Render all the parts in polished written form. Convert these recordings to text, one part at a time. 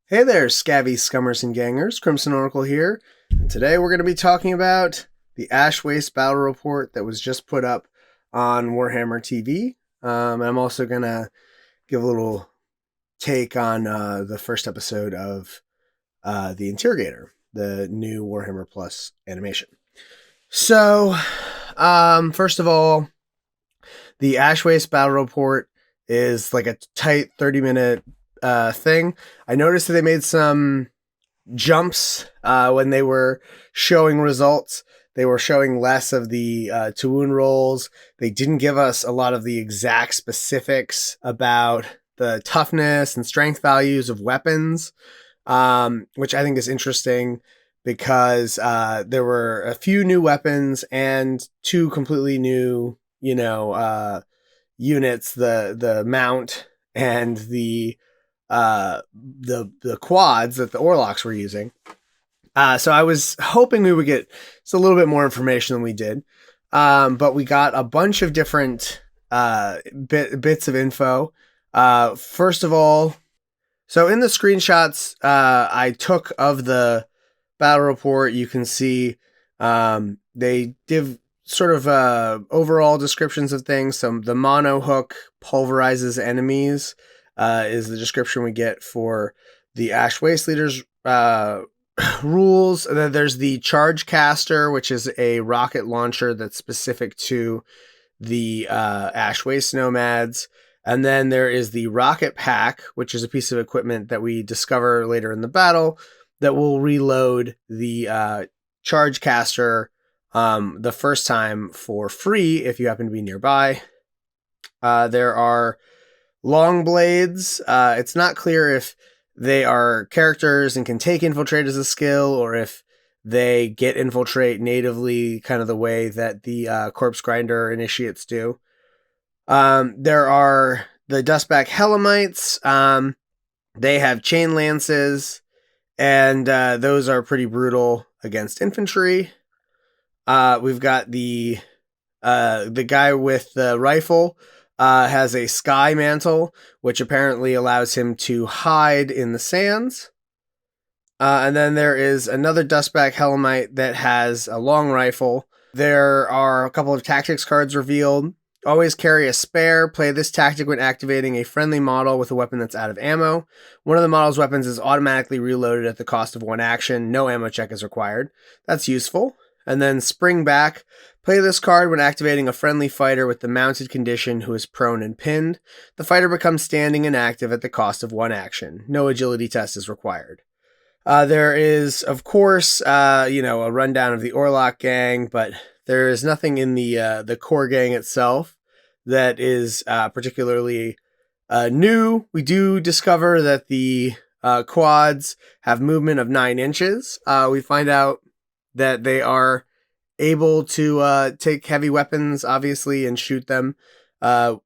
Hey there, scabby scummers and gangers. Crimson Oracle here. And today we're going to be talking about the Ash Waste Battle Report that was just put up on Warhammer TV. And I'm also going to give a little take on the first episode of the Interrogator, the new Warhammer Plus animation. So, first of all, the Ash Waste Battle Report is like a tight 30-minute thing. I noticed that they made some jumps when they were showing results. They were showing less of the to wound rolls. They didn't give us a lot of the exact specifics about the toughness and strength values of weapons, which I think is interesting because there were a few new weapons and two completely new, units, the mount and the quads that the Orlocks were using. So I was hoping we would get just a little bit more information than we did. But we got a bunch of different bits of info. First of all, so in the screenshots I took of the battle report, you can see they give sort of overall descriptions of things. So the mono hook pulverizes enemies is the description we get for the Ash Waste Leaders rules. And then there's the Charge Caster, which is a rocket launcher that's specific to the Ash Waste Nomads. And then there is the Rocket Pack, which is a piece of equipment that we discover later in the battle that will reload the Charge Caster the first time for free if you happen to be nearby. There are long blades. It's not clear if they are characters and can take infiltrate as a skill, or if they get infiltrate natively, kind of the way that the corpse grinder initiates do. There are the Dustback Helamites. They have chain lances, and those are pretty brutal against infantry. We've got the guy with the rifle. Has a sky mantle, which apparently allows him to hide in the sands. And then there is another Dustback Helamite that has a long rifle. There are a couple of tactics cards revealed. Always carry a spare. Play this tactic when activating a friendly model with a weapon that's out of ammo. One of the model's weapons is automatically reloaded at the cost of one action. No ammo check is required. That's useful. And then Spring Back. Play this card when activating a friendly fighter with the mounted condition who is prone and pinned. The fighter becomes standing and active at the cost of one action. No agility test is required. There is, of course, a rundown of the Orlock gang, but there is nothing in the core gang itself that is particularly new. We do discover that the quads have movement of 9 inches. We find out that they are able to take heavy weapons, obviously, and shoot them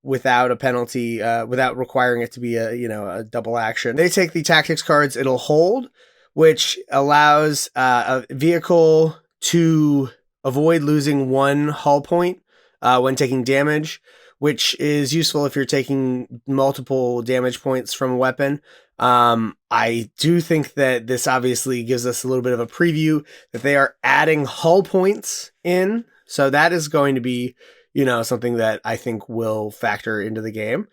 without a penalty, without requiring it to be a double action. They take the tactics cards It'll Hold, which allows a vehicle to avoid losing 1 hull point when taking damage, which is useful if you're taking multiple damage points from a weapon. I do think that this obviously gives us a little bit of a preview that they are adding hull points in. So that is going to be, something that I think will factor into the game.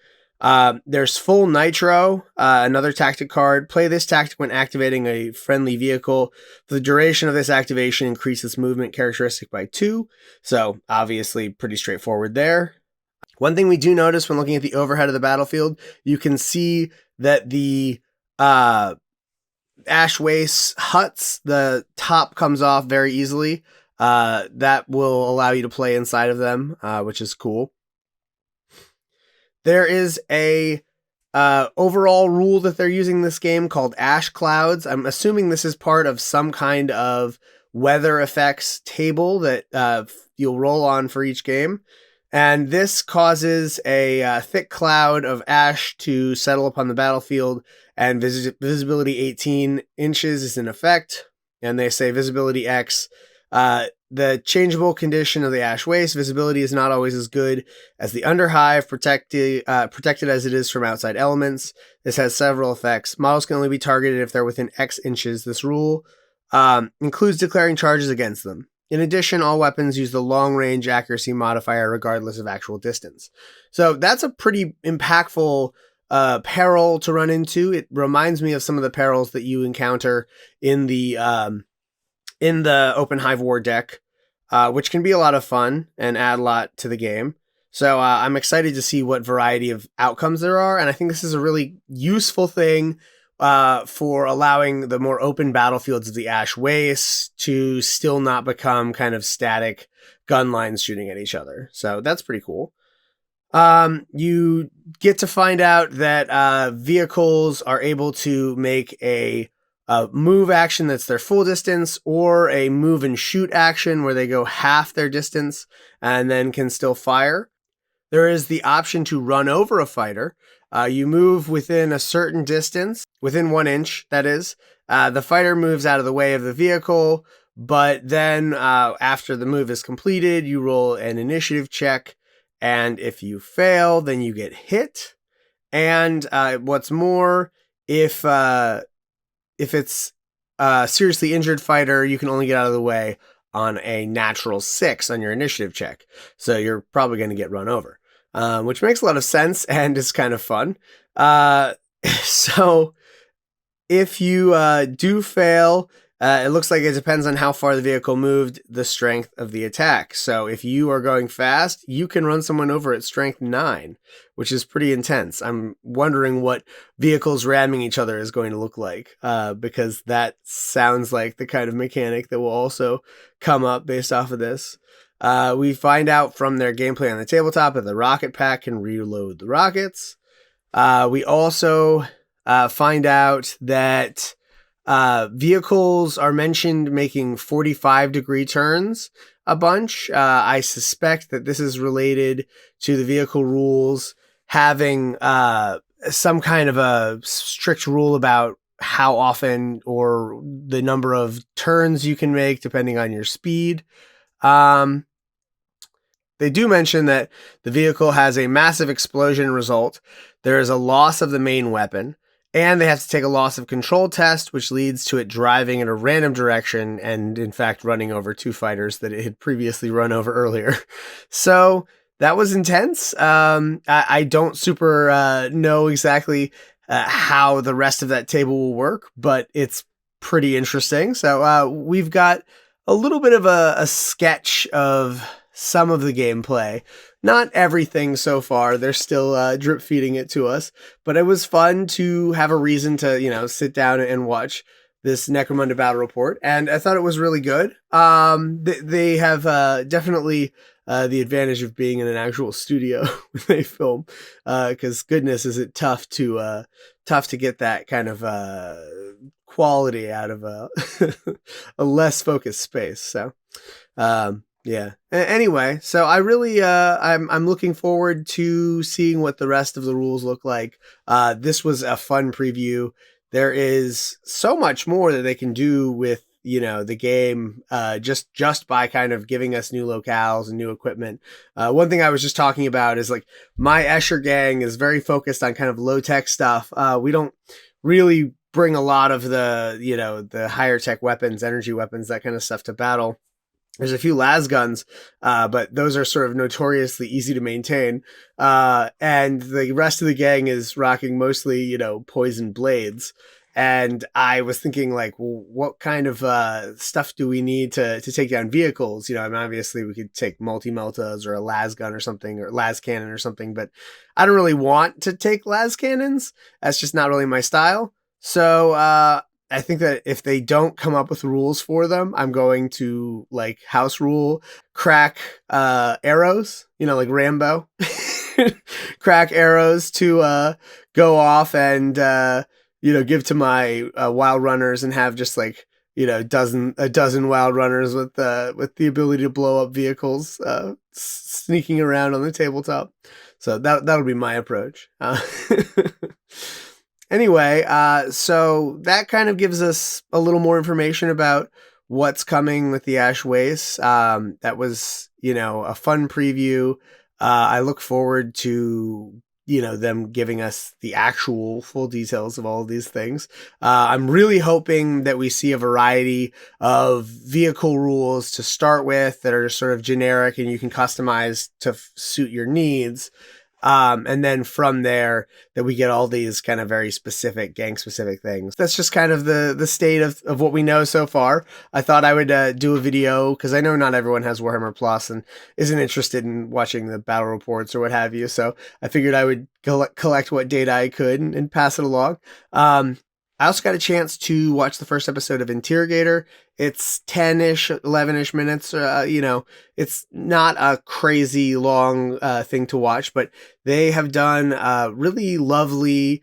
There's Full Nitro, another tactic card. Play this tactic when activating a friendly vehicle. The duration of this activation increases movement characteristic by 2. So obviously pretty straightforward there. One thing we do notice when looking at the overhead of the battlefield, you can see that the Ash Waste huts, the top comes off very easily. That will allow you to play inside of them, which is cool. There is a overall rule that they're using in this game called Ash Clouds. I'm assuming this is part of some kind of weather effects table that you'll roll on for each game. And this causes a thick cloud of ash to settle upon the battlefield, and visibility 18 inches is in effect. And they say visibility X The changeable condition of the ash waste, visibility is not always as good as the underhive, protected as it is from outside elements. This has several effects. Models can only be targeted if they're within X inches. This rule includes declaring charges against them. In addition, all weapons use the long-range accuracy modifier regardless of actual distance. So that's a pretty impactful peril to run into. It reminds me of some of the perils that you encounter in the Open Hive War deck, which can be a lot of fun and add a lot to the game. So I'm excited to see what variety of outcomes there are, and I think this is a really useful thing for allowing the more open battlefields of the Ash Waste to still not become kind of static gun lines shooting at each other. So that's pretty cool. You get to find out that vehicles are able to make a move action that's their full distance, or a move and shoot action where they go half their distance and then can still fire. There is the option to run over a fighter. You move within a certain distance, within 1 inch, that is. The fighter moves out of the way of the vehicle, but then after the move is completed, you roll an initiative check, and if you fail, then you get hit. And what's more, if it's a seriously injured fighter, you can only get out of the way on a natural 6 on your initiative check. So you're probably going to get run over, which makes a lot of sense and is kind of fun. So if you do fail, it looks like it depends on how far the vehicle moved, the strength of the attack. So if you are going fast, you can run someone over at strength 9, which is pretty intense. I'm wondering what vehicles ramming each other is going to look like, because that sounds like the kind of mechanic that will also come up based off of this. We find out from their gameplay on the tabletop that the rocket pack can reload the rockets. We also find out that vehicles are mentioned making 45-degree turns a bunch. I suspect that this is related to the vehicle rules having some kind of a strict rule about how often or the number of turns you can make depending on your speed. They do mention that the vehicle has a massive explosion result. There is a loss of the main weapon, and they have to take a loss of control test, which leads to it driving in a random direction and, in fact, running over 2 fighters that it had previously run over earlier. So that was intense. I don't super know exactly how the rest of that table will work, but it's pretty interesting. So we've got a little bit of a sketch of some of the gameplay. Not everything so far. They're still drip feeding it to us, but it was fun to have a reason to, sit down and watch this Necromunda Battle Report, and I thought it was really good. They have definitely the advantage of being in an actual studio when they film, because goodness, is it tough to get that kind of quality out of a less focused space. So, yeah. Anyway, so I really, I'm looking forward to seeing what the rest of the rules look like. This was a fun preview. There is so much more that they can do with, the game, just by kind of giving us new locales and new equipment. One thing I was just talking about is like my Escher gang is very focused on kind of low tech stuff. We don't really bring a lot of the higher tech weapons, energy weapons, that kind of stuff to battle. There's a few las guns, but those are sort of notoriously easy to maintain. And the rest of the gang is rocking mostly, poison blades. And I was thinking, like, well, what kind of stuff do we need to take down vehicles? Obviously we could take multi-meltas or a las gun or something, or las cannon or something, but I don't really want to take las cannons. That's just not really my style. So I think that if they don't come up with rules for them, I'm going to house rule crack arrows, like Rambo, crack arrows to go off and give to my wild runners, and have just a dozen wild runners with the ability to blow up vehicles sneaking around on the tabletop. So that'll be my approach. Anyway, so that kind of gives us a little more information about what's coming with the Ash Waste. That was, a fun preview. I look forward to, them giving us the actual full details of all of these things. I'm really hoping that we see a variety of vehicle rules to start with that are sort of generic and you can customize to suit your needs. And then from there that we get all these kind of very specific gang specific things. That's just kind of the state of what we know so far. I thought I would do a video because I know not everyone has Warhammer Plus and isn't interested in watching the battle reports or what have you. So I figured I would collect what data I could and pass it along. I also got a chance to watch the first episode of Interrogator. It's 10-ish, 11-ish minutes. It's not a crazy long thing to watch, but they have done a really lovely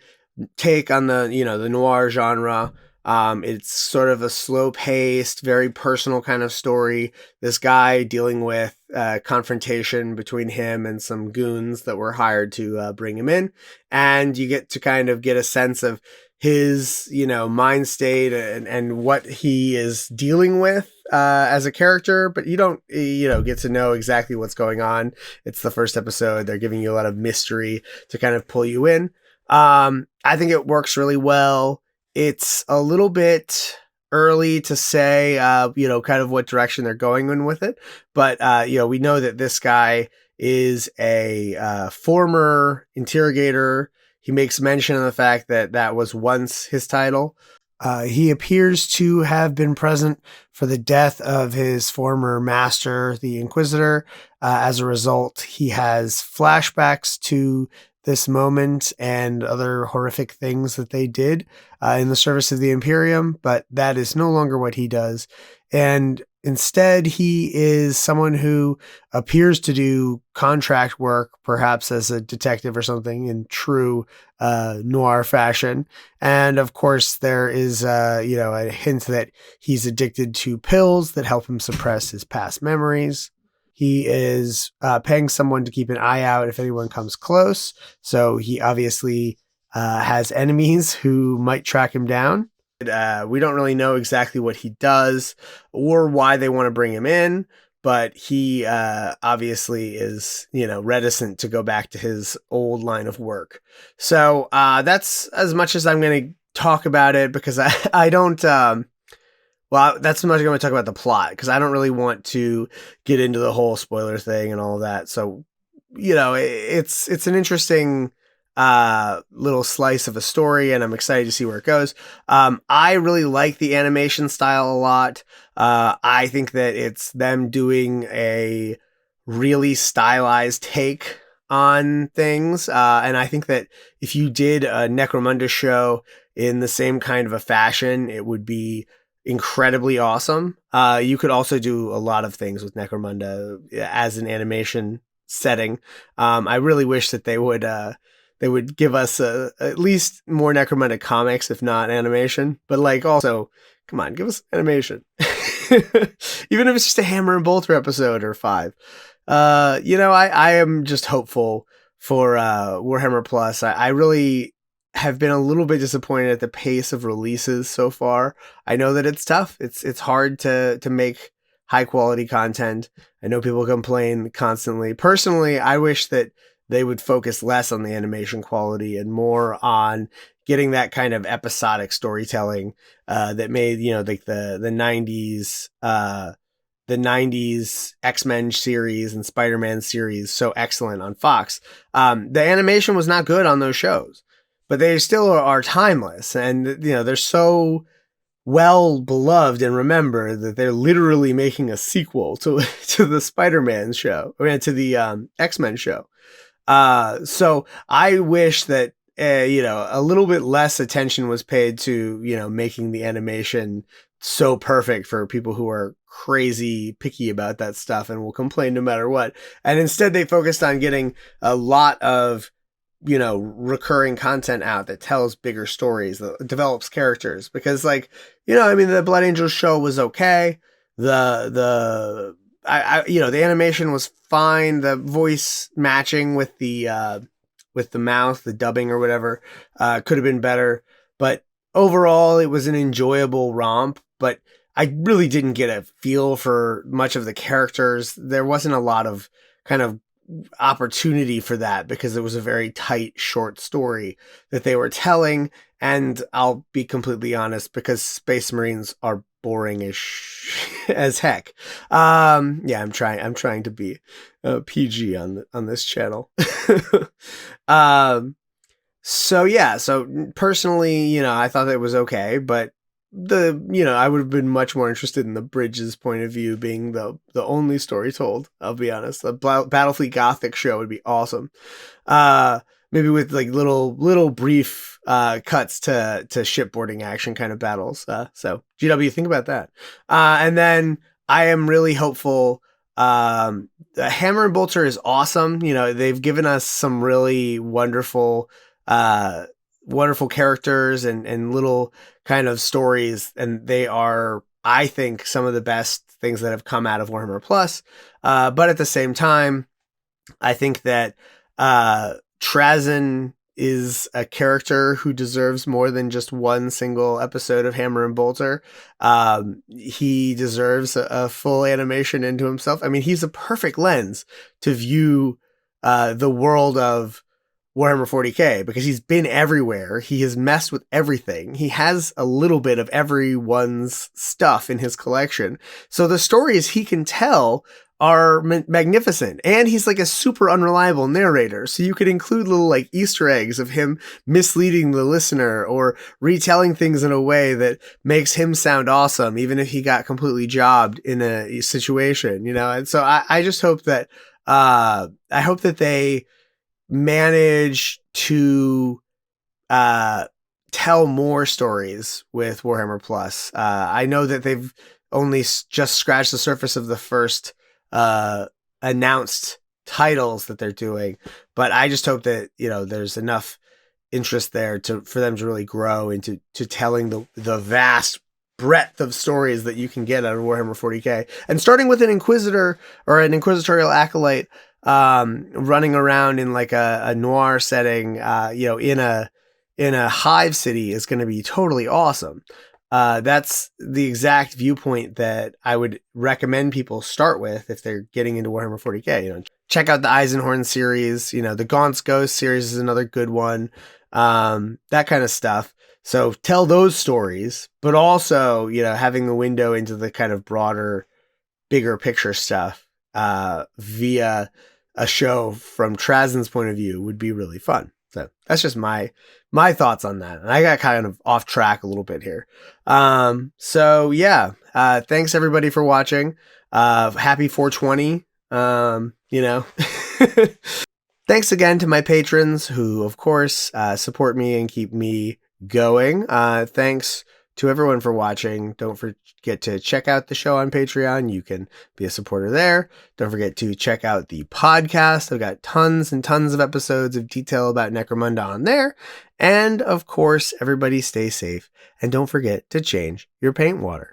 take on the noir genre. It's sort of a slow-paced, very personal kind of story. This guy dealing with confrontation between him and some goons that were hired to bring him in. And you get to kind of get a sense of his, mind state and what he is dealing with as a character, but you don't, get to know exactly what's going on. It's the first episode. They're giving you a lot of mystery to kind of pull you in. I think it works really well. It's a little bit early to say, kind of what direction they're going in with it. But, we know that this guy is a former interrogator. He makes mention of the fact that that was once his title. He appears to have been present for the death of his former master, the Inquisitor. As a result, he has flashbacks to this moment and other horrific things that they did in the service of the Imperium, but that is no longer what he does. And instead, he is someone who appears to do contract work, perhaps as a detective or something in true noir fashion. And of course, there is, a hint that he's addicted to pills that help him suppress his past memories. He is paying someone to keep an eye out if anyone comes close. So he obviously has enemies who might track him down. We don't really know exactly what he does or why they want to bring him in, but he obviously is, reticent to go back to his old line of work. So that's as much as I'm going to talk about it because I don't... that's as much as I'm going to talk about the plot because I don't really want to get into the whole spoiler thing and all of that. So, it's an interesting little slice of a story and I'm excited to see where it goes. I really like the animation style a lot. I think that it's them doing a really stylized take on things. And I think that if you did a Necromunda show in the same kind of a fashion, it would be incredibly awesome. You could also do a lot of things with Necromunda as an animation setting. I really wish that they would give us at least more Necromunda comics, if not animation. But also, come on, give us animation. Even if it's just a Hammer and Bolter episode or 5. I am just hopeful for Warhammer Plus. I really have been a little bit disappointed at the pace of releases so far. I know that it's tough. It's hard to make high quality content. I know people complain constantly. Personally, I wish that they would focus less on the animation quality and more on getting that kind of episodic storytelling that made, like the 90s the 90s X-Men series and Spider-Man series so excellent on Fox. The animation was not good on those shows, but they still are timeless. And, they're so well beloved and remembered that they're literally making a sequel to the Spider-Man show, to the X-Men show. So I wish that, a little bit less attention was paid to, making the animation so perfect for people who are crazy picky about that stuff and will complain no matter what. And instead they focused on getting a lot of, recurring content out that tells bigger stories, that develops characters. Because the Blood Angels show was okay. The animation was fine. The voice matching with the mouth, the dubbing or whatever, could have been better. But overall, it was an enjoyable romp. But I really didn't get a feel for much of the characters. There wasn't a lot of kind of opportunity for that because it was a very tight, short story that they were telling. And I'll be completely honest, because Space Marines are boring as heck. Yeah, I'm trying to be PG on this channel. So yeah, so personally, I thought it was okay, but I would have been much more interested in the Bridges point of view being the only story told. I'll be honest. The Battlefleet Gothic show would be awesome. Maybe with like little brief cuts to shipboarding action kind of battles. So GW, think about that. And then I am really hopeful. The Hammer and Bolter is awesome. They've given us some really wonderful characters and little kind of stories, and they are, I think, some of the best things that have come out of Warhammer Plus. But at the same time, I think that Trazyn is a character who deserves more than just one single episode of Hammer and Bolter. He deserves a full animation into himself. I mean, he's a perfect lens to view the world of Warhammer 40k, because he's been everywhere. He has messed with everything. He has a little bit of everyone's stuff in his collection. So the stories he can tell are magnificent. And he's like a super unreliable narrator. So you could include little like Easter eggs of him misleading the listener or retelling things in a way that makes him sound awesome, even if he got completely jobbed in a situation, And so I just hope that, they manage to tell more stories with Warhammer Plus. I know that they've only just scratched the surface of the first announced titles that they're doing, but I just hope that there's enough interest there for them to really grow into telling the vast breadth of stories that you can get out of Warhammer 40k, and starting with an Inquisitor or an Inquisitorial Acolyte running around in like a noir setting, in a hive city is going to be totally awesome. That's the exact viewpoint that I would recommend people start with if they're getting into Warhammer 40k. Check out the Eisenhorn series. The Gaunt's Ghost series is another good one. That kind of stuff. So tell those stories, but also, having the window into the kind of broader, bigger picture stuff via a show from Trazyn's point of view would be really fun. So that's just my thoughts on that. And I got kind of off track a little bit here. So yeah, thanks everybody for watching. Happy 420. Thanks again to my patrons who, of course, support me and keep me going. Thanks to everyone for watching. Don't forget to check out the show on Patreon. You can be a supporter there. Don't forget to check out the podcast. I've got tons and tons of episodes of detail about Necromunda on there. And of course, everybody stay safe and don't forget to change your paint water.